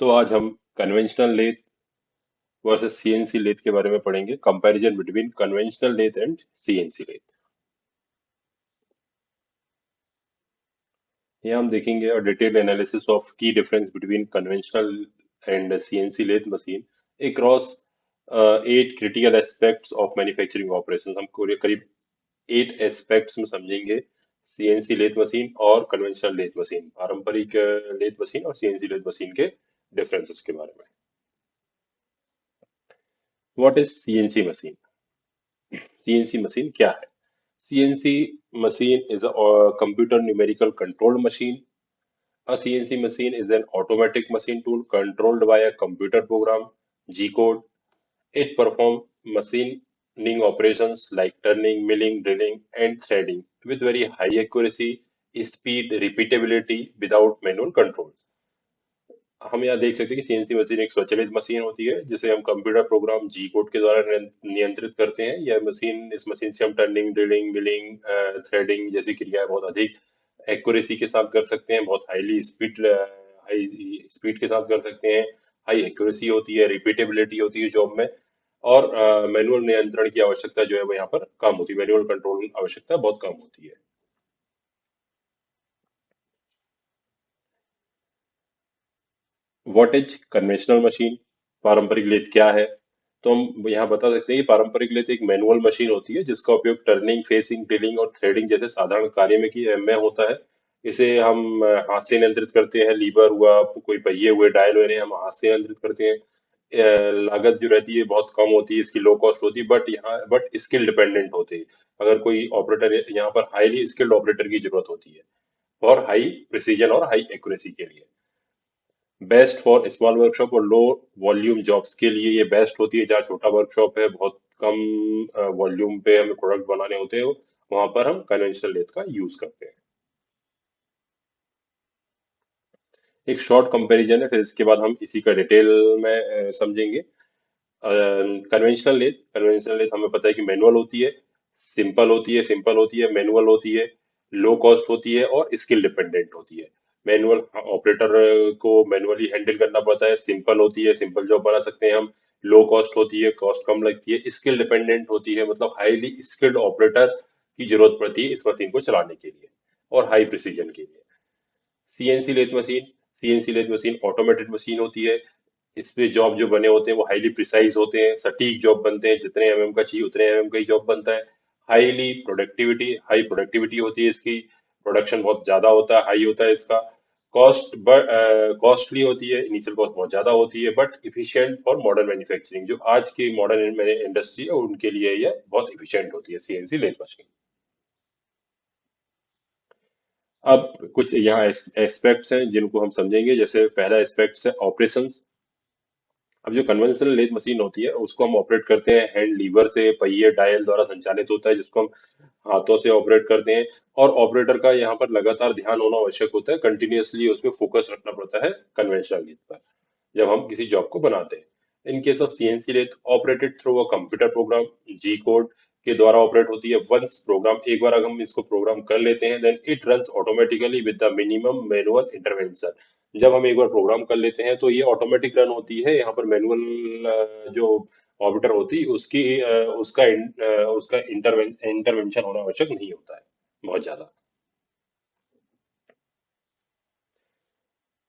तो आज हम conventional lathe versus CNC lathe के बारे में पढ़ेंगे। Comparison between conventional lathe and CNC lathe. यहाँ हम देखेंगे detail analysis of key difference between conventional and CNC lathe machine across 8 critical aspects of manufacturing operation. हम करीब 8 एस्पेक्ट्स में समझेंगे सीएनसी लेथ मशीन और कन्वेंशनल लेथ मशीन, पारंपरिक lathe machine और सीएनसी लेथ मशीन के डिफरेंसेस के बारे में। What is CNC machine? CNC machine क्या है? CNC machine is a computer numerical controlled machine. A CNC machine is an automatic machine tool controlled by a computer program, G code. It performs machining operations like turning, milling, drilling, and threading with very high accuracy, speed, repeatability without manual control. हम यहाँ देख सकते हैं कि CNC machine एक स्वचालित machine होती है जिसे हम कंप्यूटर प्रोग्राम जी कोड के द्वारा नियंत्रित करते हैं। इस मशीन से हम टर्निंग, ड्रिलिंग, मिलिंग, थ्रेडिंग जैसी क्रियाएं बहुत अधिक एक्यूरेसी के साथ कर सकते हैं, बहुत हाई स्पीड के साथ कर सकते हैं। हाई एक्यूरेसी होती है, रिपीटेबिलिटी होती है जॉब में, और मैनुअल नियंत्रण की आवश्यकता जो है वो यहाँ पर कम होती है। मैनुअल कंट्रोल आवश्यकता बहुत कम होती है। What is conventional machine? पारंपरिक लेथ क्या है? तो हम यहाँ बता सकते हैं कि पारंपरिक लेथ एक मैनुअल मशीन होती है जिसका उपयोग टर्निंग, फेसिंग, ड्रिलिंग और थ्रेडिंग जैसे साधारण कार्य में होता है। इसे हम हाथ से नियंत्रित करते हैं। लीवर हुआ, कोई पहिए हुए, डायल हुए, हम हाथ से नियंत्रित करते हैं। लागत जो रहती है बहुत कम होती है, इसकी लो कॉस्ट होती है, बट स्किल डिपेंडेंट होती है। अगर कोई ऑपरेटर, यहाँ पर हाईली स्किल्ड ऑपरेटर की जरूरत होती है और हाई प्रिसीजन और हाई एक्यूरेसी के लिए। बेस्ट फॉर स्मॉल वर्कशॉप और लो वॉल्यूम जॉब्स के लिए ये बेस्ट होती है। जहाँ छोटा वर्कशॉप है, बहुत कम वॉल्यूम पे हमें प्रोडक्ट बनाने होते हैं, वहां पर हम कन्वेंशनल लेथ का यूज करते हैं। एक शॉर्ट कंपैरिजन है, फिर इसके बाद हम इसी का डिटेल में समझेंगे। कन्वेंशनल लेथ हमें पता है कि मैनुअल होती है, सिंपल होती है, मैनुअल होती है, लो कॉस्ट होती है और स्किल डिपेंडेंट होती है। मैनुअल ऑपरेटर को मैनुअली हैंडल करना पड़ता है। सिंपल होती है, सिंपल जॉब बना सकते हैं हम। लो कॉस्ट होती है, कॉस्ट कम लगती है। स्किल डिपेंडेंट होती है, मतलब हाईली स्किल्ड ऑपरेटर की जरूरत पड़ती है इस मशीन को चलाने के लिए और हाई प्रिसीजन के लिए। CNC lathe machine CNC lathe machine automated machine होती है। इसमें जॉब जो बने होते हैं वो हाईली प्रिसाइज होते हैं, सटीक जॉब बनते हैं। जितने एमएम का चाहिए उतने एमएम का ही जॉब बनता है। हाई प्रोडक्टिविटी होती है इसकी। प्रोडक्शन बहुत ज्यादा होता है, हाई होता है इसका। कॉस्टली होती है, इनिशियल कॉस्ट बहुत ज्यादा होती है, but efficient for modern manufacturing. जो आज की मॉडर्न इंडस्ट्री है उनके लिए ये बहुत इफिशिएंट होती है सीएनसी लेथ मशीन। अब कुछ यहाँ एस्पेक्ट्स हैं जिनको हम समझेंगे। जैसे पहला एस्पेक्ट है ऑपरेशंस। अब जो कन्वेंशनल लेथ मशीन होती है उसको हम ऑपरेट करते हैं हैंड लीवर से, पहिए डायल द्वारा संचालित होता है जिसको हम हाथों से ऑपरेट करते हैं। और ऑपरेटर का यहाँ पर लगातार ध्यान होना आवश्यक होता है, कंटिन्यूअसली उसमें फोकस रखना पड़ता है कन्वेंशनल लेथ पर जब हम किसी जॉब को बनाते हैं। In case of CNC lathe operated through a computer program, G code के द्वारा ऑपरेट होती है। वंस प्रोग्राम, एक बार अगर हम इसको प्रोग्राम कर लेते हैं, then it runs automatically with the minimum manual intervention. जब हम एक बार प्रोग्राम कर लेते हैं तो ये ऑटोमेटिक रन होती है। यहाँ पर मैनुअल जो ऑपरेटर होती है उसका इंटरवेंशन होना आवश्यक नहीं होता है बहुत ज्यादा।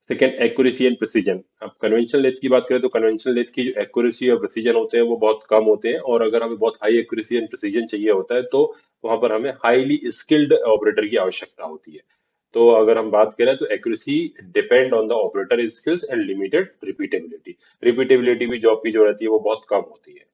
Second, accuracy and precision. अब कन्वेंशनल लेथ की बात करें तो कन्वेंशनल लेथ की जो एक्यूरेसी और प्रिसीजन होते हैं वो बहुत कम होते हैं, और अगर हमें बहुत हाई एक्यूरेसी एंड प्रिसीजन चाहिए होता है तो वहां पर हमें हाईली स्किल्ड ऑपरेटर की आवश्यकता होती है। तो अगर हम बात करें तो accuracy depend on the operator skills and limited repeatability. Repeatability भी जॉब की जो रहती है वो बहुत कम होती है।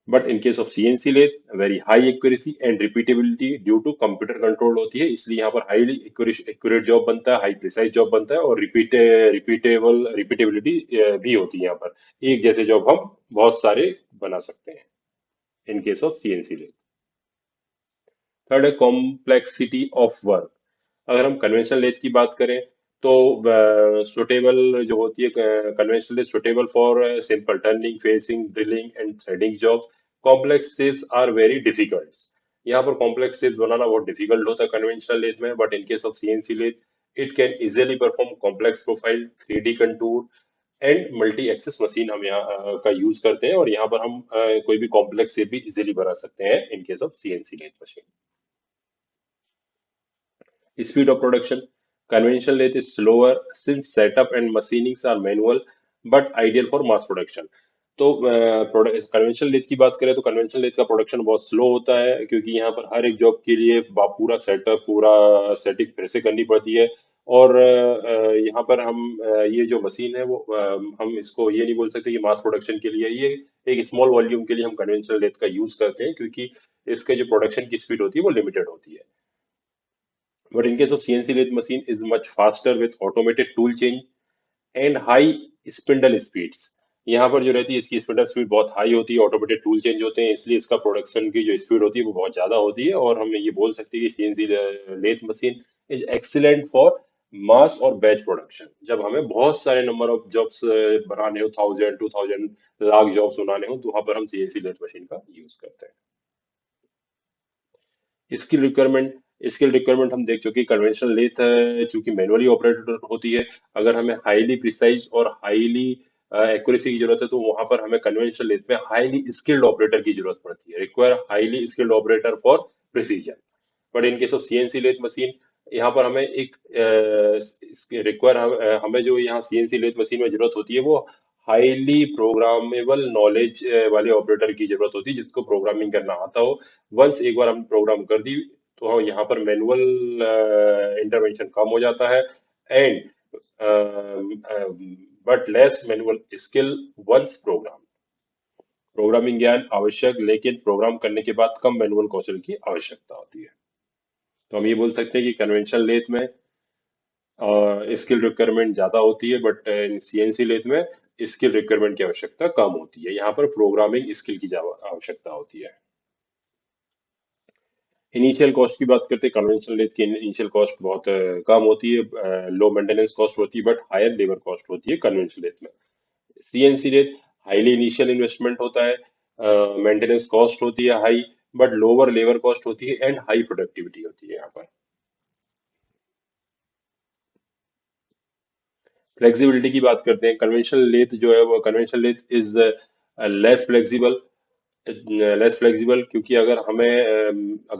But in case of CNC lathe, very high accuracy and repeatability due to computer control होती है, इसलिए यहाँ पर हाईली एक्यूरेट जॉब बनता है, हाई प्रिसाइज जॉब बनता है, और रिपीटेबिलिटी भी होती है। यहाँ पर एक जैसे जॉब हम बहुत सारे बना सकते हैं in case of CNC lathe. Third है कॉम्प्लेक्सिटी ऑफ वर्क। अगर हम कन्वेंशनल लेथ की बात करें तो सुटेबल जो होती है conventional lathe suitable for simple turning, facing, drilling and threading jobs. Complex shapes are very difficult. यहाँ पर कॉम्प्लेक्स शेप्स बनाना बहुत डिफिकल्ट होता है कन्वेंशनल लेथ में, but in case of CNC lathe It can easily perform complex profile, 3D contour and multi axis machine हम यहाँ का यूज करते हैं, और यहाँ पर हम कोई भी कॉम्प्लेक्स शेप भी इजीली बना सकते हैं in case of CNC lathe machine. Speed of production. Conventional lathe is slower since setup and machinings are manual but ideal for mass production. तो कन्वेंशनल लेथ की बात करें तो कन्वेंशनल लेथ का प्रोडक्शन बहुत स्लो होता है, क्योंकि यहाँ पर हर एक जॉब के लिए पूरा सेटअप, पूरा सेटिंग फिर से करनी पड़ती है. और यहाँ पर हम ये जो मशीन है वो हम इसको ये नहीं बोल सकते कि मास प्रोडक्शन के लिए. ये एक स्मॉल वॉल्यूम के लिए हम कन्वेंशनल लेथ का यूज करते हैं, क्योंकि इसके जो प्रोडक्शन की स्पीड होती है वो लिमिटेड होती है. But in case of CNC lathe machine is much faster with automated tool change and high spindle speeds. यहाँ पर जो रहती है इसकी स्पिंडल स्पीड बहुत हाई होती है, ऑटोमेटेड टूल चेंज होते हैं, इसलिए इसका प्रोडक्शन की जो स्पीड होती है वो बहुत ज्यादा होती है. और हम ये बोल सकते हैं कि CNC lathe machine is excellent for mass और बैच प्रोडक्शन. जब हमें बहुत सारे नंबर ऑफ जॉब्स बनाने हो, 1000, 2000, लाख जॉब्स बनाने हो, तो वहां पर हम सीएनसी लेथ मशीन का यूज करते हैं. स्किल रिक्वायरमेंट हम देख चुके. कन्वेंशनल लेथ चूंकि मैनुअली ऑपरेटेड होती है, अगर हमें हाईली प्रिसाइज और हाईली एक्यूरेसी की जरूरत है, तो वहां पर हमें कन्वेंशनल लेथ में हाईली स्किल्ड ऑपरेटर की जरूरत पड़ती है. Require highly skilled operator for precision. But in case of CNC lathe machine, यहाँ पर हमें एक हमें जो यहाँ सीएनसी लेथ मशीन में जरूरत होती है वो हाईली प्रोग्रामेबल नॉलेज वाले ऑपरेटर की जरूरत होती है, जिसको प्रोग्रामिंग करना आता हो. वंस एक बार हम प्रोग्राम कर दी तो हाँ, यहाँ पर मैनुअल इंटरवेंशन कम हो जाता है. And but less manual skill once program. Programming ज्ञान आवश्यक, लेकिन प्रोग्राम करने के बाद कम मैनुअल कौशल की आवश्यकता होती है. तो हम ये बोल सकते हैं कि कन्वेंशनल लेथ में स्किल रिक्वायरमेंट ज्यादा होती है, बट सीएनसी लेथ में स्किल रिक्वायरमेंट की आवश्यकता कम होती है. यहाँ पर प्रोग्रामिंग स्किल की आवश्यकता होती है. इनिशियल कॉस्ट की बात करते हैं. कन्वेंशनल लेथ की इनिशियल कॉस्ट बहुत कम होती है, लो मेंटेनेंस कॉस्ट होती है, बट हायर लेबर कॉस्ट होती है कन्वेंशनल लेथ में. CNC lathe highly initial investment होता है, मेंटेनेंस कॉस्ट होती है high, but lower labour cost होती है एंड हाई प्रोडक्टिविटी होती है. यहाँ पर फ्लेक्सिबिलिटी की बात करते हैं. कन्वेंशनल लेथ जो है वो conventional lathe is less flexible. क्योंकि अगर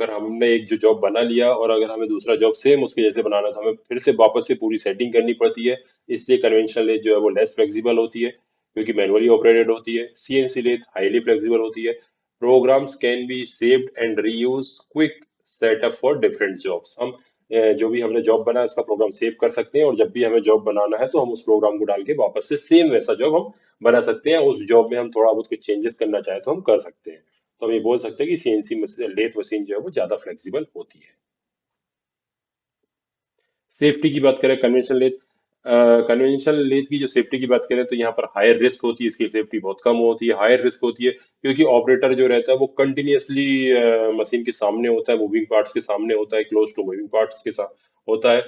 हमने एक जो जॉब बना लिया और अगर हमें दूसरा जॉब सेम उसके जैसे बनाना, तो हमें फिर से वापस से पूरी सेटिंग करनी पड़ती है. इसलिए कन्वेंशनल लेथ जो है वो लेस फ्लेक्सिबल होती है, क्योंकि मैनुअली ऑपरेटेड होती है. सीएनसी लेथ हाईली फ्लेक्सिबल होती है. Programs can be saved and reuse quick setup for different jobs. हम जो भी हमने जॉब बनाया उसका प्रोग्राम सेव कर सकते हैं, और जब भी हमें जॉब बनाना है तो हम उस प्रोग्राम को डाल के वापस से सेम वैसा जॉब हम बना सकते हैं. उस जॉब में हम थोड़ा बहुत कुछ चेंजेस करना चाहे तो हम कर सकते हैं. तो हम ये बोल सकते हैं कि सीएनसी लेथ मशीन जो है वो ज्यादा फ्लेक्सिबल होती है. सेफ्टी की बात करें कन्वेंशनल लेथ की जो सेफ्टी की बात करें, तो यहाँ पर हायर रिस्क होती है, इसकी सेफ्टी बहुत कम होती है. हायर रिस्क होती है क्योंकि ऑपरेटर जो रहता है वो कंटिन्यूअसली मशीन के सामने होता है, मूविंग पार्ट्स के सामने होता है, क्लोज टू मूविंग पार्ट्स के साथ होता है.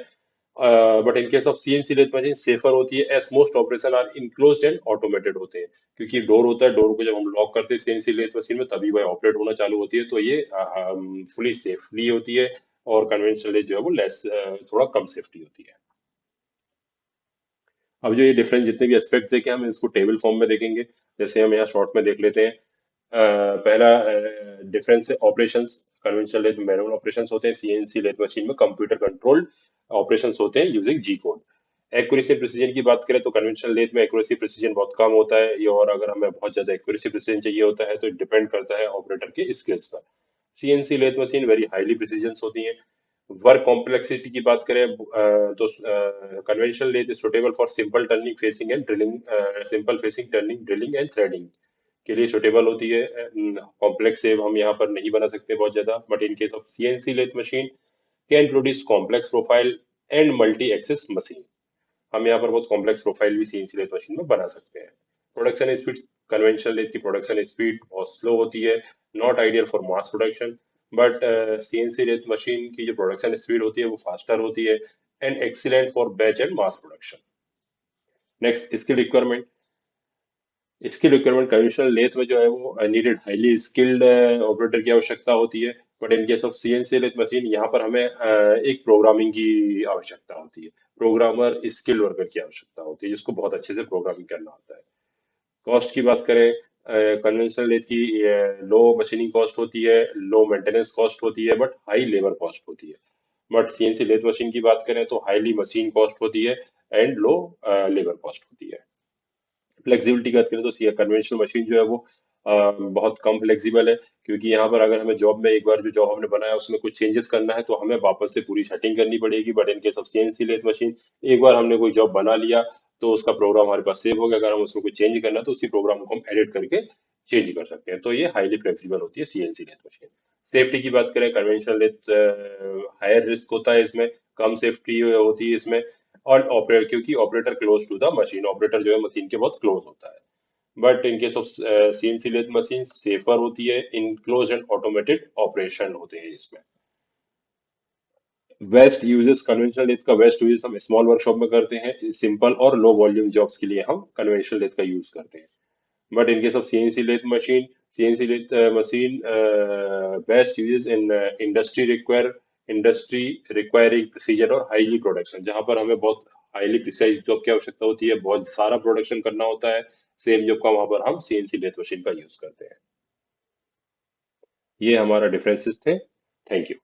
But in case of CNC lathe machine safer होती है, as most operation are enclosed and automated होते हैं. क्योंकि डोर होता है, डोर को जब हम लॉक करते हैं सीएनसी लेथ मशीन में, तभी वह ऑपरेट होना चालू होती है. तो ये फुली सेफली होती है. और कन्वेंशनल लेथ जो है वो लेस थोड़ा कम सेफ्टी होती है. अब जो ये डिफरेंस जितने भी एस्पेक्ट्स देखे हम इसको टेबल फॉर्म में देखेंगे. जैसे हम यहाँ शॉर्ट में देख लेते हैं. पहला डिफरेंस है operations. Conventional lathe manual operations होते हैं, सीएनसी लेथ मशीन में कंप्यूटर कंट्रोल्ड ऑपरेशंस होते हैं using G code. Accuracy precision की बात करें तो कन्वेंशनल लेथ में एक्यूरेसी प्रिसीजन बहुत कम होता है ये, और अगर हमें बहुत ज्यादा एक्यूरेसी प्रिसीजन चाहिए होता है तो डिपेंड करता है ऑपरेटर के स्किल्स पर. CNC lathe machine very highly precision होती है. वर्क कॉम्प्लेक्सिटी की बात करें तो conventional lathe is suitable for simple turning facing and drilling. Simple facing turning drilling and threading के लिए सुटेबल होती है. कॉम्प्लेक्स सेव हम यहाँ पर नहीं बना सकते बहुत ज्यादा. But in case of CNC lathe machine can produce complex profile and multi axis machine. हम यहाँ पर बहुत कॉम्प्लेक्स प्रोफाइल भी सीएनसी लेथ मशीन में बना सकते हैं. Production speed. कन्वेंशनल लेथ की प्रोडक्शन स्पीड बहुत स्लो होती है, not ideal for mass production. But CNC lathe machine की जो प्रोडक्शन स्पीड होती है वो फास्टर होती है and excellent for batch and mass production. Next, skill requirement. इसकी रिक्वायरमेंट कन्वेंशनल लेथ में जो है वो नीडेड हाईली स्किल्ड ऑपरेटर की आवश्यकता होती है. But in case of CNC lathe machine यहाँ पर हमें एक प्रोग्रामिंग की आवश्यकता होती है, प्रोग्रामर स्किल वर्कर की आवश्यकता होती है जिसको बहुत अच्छे से प्रोग्रामिंग करना आता है। कॉस्ट की बात करें, कन्वेंशनल लेथ की लो मशीनिंग कॉस्ट होती है, लो मेंटेनेंस कॉस्ट होती है, बट हाई लेबर कॉस्ट होती है। बट सीएनसी लेथ मशीन की बात करें तो हाईली मशीन कॉस्ट होती है एंड लो लेबर कॉस्ट होती है। फ्लेक्सिबिलिटी की बात करें तो सी कन्वेंशनल मशीन जो है वो बहुत कम फ्लेक्सिबल है, क्योंकि यहाँ पर अगर हमें जॉब में एक बार जो जॉब हमने बनाया उसमें कुछ चेंजेस करना है तो हमें वापस से पूरी सेटिंग करनी पड़ेगी। But in case of CNC lathe machine, एक बार हमने कोई जॉब बना लिया तो उसका प्रोग्राम हमारे पास सेव हो गया, अगर हम उसमें कुछ चेंज करना है तो उसी प्रोग्राम को हम एडिट करके चेंज कर सकते हैं। तो ये हाईली फ्लेक्सिबल होती है सीएनसी लेथ मशीन। सेफ्टी की बात करें, कन्वेंशनल लेथ हायर रिस्क होता है, इसमें कम सेफ्टी होती है इसमें। और ऑपरेटर, क्योंकि operator close to the machine, operator जो है मशीन के बहुत क्लोज होता है। But in case of CNC lathe machine safer होती है, इनक्लोज एंड ऑटोमेटेड ऑपरेशन होते हैं इसमें। वेस्ट यूजेस, कन्वेंशनल लेथ का वेस्ट यूजेस हम स्मॉल वर्कशॉप में करते हैं, सिंपल और लो वॉल्यूम जॉब्स के लिए हम कन्वेंशनल लेथ का यूज करते हैं। But in case of CNC lathe machine, CNC lathe machine best uses in industry requiring precision और highly production, जहाँ पर हमें बहुत हाईली प्रिसाइज जॉब की आवश्यकता होती है, बहुत सारा प्रोडक्शन करना होता है सेम जॉब का, वहां पर हम सीएनसी लेथ मशीन का यूज करते हैं। ये हमारा डिफरेंसेस थे। Thank you.